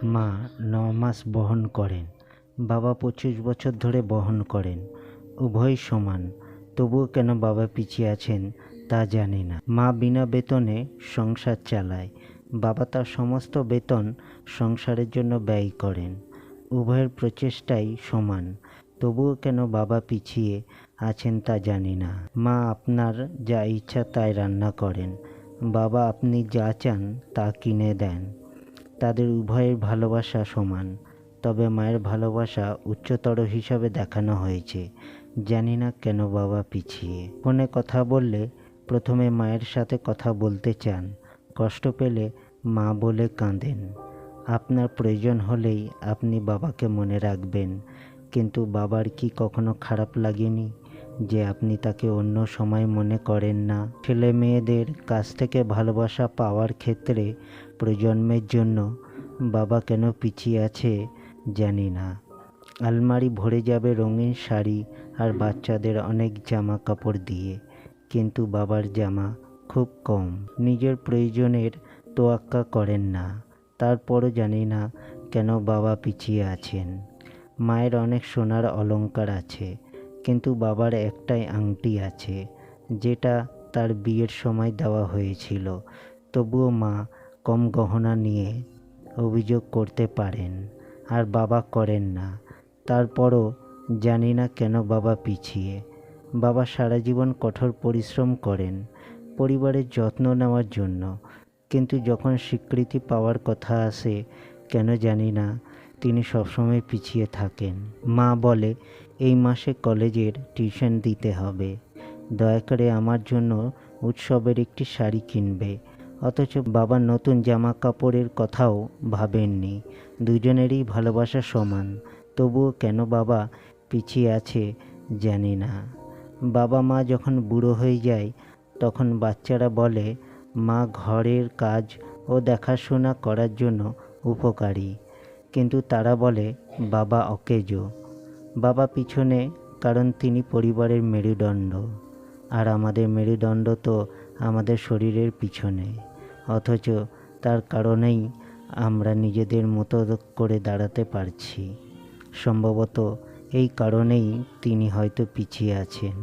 মা ৯ মাস বহন করেন, বাবা ২৫ বছর ধরে বহন করেন। উভয়ই সমান, তবুও কেন বাবা পিছিয়ে আছেন তা জানি না। মা বিনা বেতনে সংসার চালায়, বাবা তার সমস্ত বেতন সংসারের জন্য ব্যয় করেন। উভয়ের প্রচেষ্টাই সমান, তবুও কেন বাবা পিছিয়ে আছেন তা জানি না। মা আপনার যা ইচ্ছা তাই রান্না করেন, বাবা আপনি যা চান তা কিনে দেন। তাদের উভয়ের ভালোবাসা সমান, তবে মায়ের ভালোবাসা উচ্চতর হিসাবে দেখানো হয়েছে। জানি না কেন বাবা পিছিয়ে। ফোনে কথা বললে প্রথমে মায়ের সাথে কথা বলতে চান, কষ্ট পেলে মা বলে কাঁদেন। আপনার প্রয়োজন হলেই আপনি বাবাকে মনে রাখবেন, কিন্তু বাবার কি কখনো খারাপ লাগেনি যে আপনি তাকে অন্য সময় মনে করেন না? ছেলে মেয়েদের কাছ থেকে ভালোবাসা পাওয়ার ক্ষেত্রে প্রজন্মের জন্য বাবা কেন পিছিয়ে আছে জানি না। আলমারি ভরে যাবে রঙিন শাড়ি আর বাচ্চাদের অনেক জামা কাপড় দিয়ে, কিন্তু বাবার জামা খুব কম। নিজের প্রয়োজনের তোয়াক্কা করেন না, তারপরও জানি না কেন বাবা পিছিয়ে আছেন। মায়ের অনেক সোনার অলংকার আছে, কিন্তু বাবার একটাই আংটি আছে, যেটা তার বিয়ের সময় দেওয়া হয়েছিল। তবুও মা কম গহনা নিয়ে অভিযোগ করতে পারেন, আর বাবা করেন না। তারপরও জানি না কেন বাবা পিছিয়ে। বাবা সারা জীবন কঠোর পরিশ্রম করেন পরিবারের যত্ন নেওয়ার জন্য, কিন্তু যখন স্বীকৃতি পাওয়ার কথা আসে কেন জানি না তিনি সবসময় পিছিয়ে থাকেন। মা বলে এই মাসে কলেজের টিউশন দিতে হবে, দয়া করে আমার জন্য উৎসবের একটি শাড়ি কিনবে, অথচ বাবা নতুন জামা কাপড়ের কথাও ভাবেননি। দুজনেরই ভালোবাসা সমান, তবুও কেন বাবা পিছিয়ে আছে জানি না। বাবা মা যখন বুড়ো হয়ে যায় তখন বাচ্চারা বলে মা ঘরের কাজ ও দেখাশোনা করার জন্য উপকারী, কিন্তু তারা বলে বাবা অকেজো। বাবা পিছনে কারণ তিনি পরিবারের মেরুদণ্ড, আর আমাদের মেরুদণ্ড তো আমাদের শরীরের পিছনে, অথচ তার কারণেই আমরা নিজেদের মতো করে দাঁড়াতে পারছি। সম্ভবত এই কারণেই তিনি হয়তো পিছিয়ে আছেন।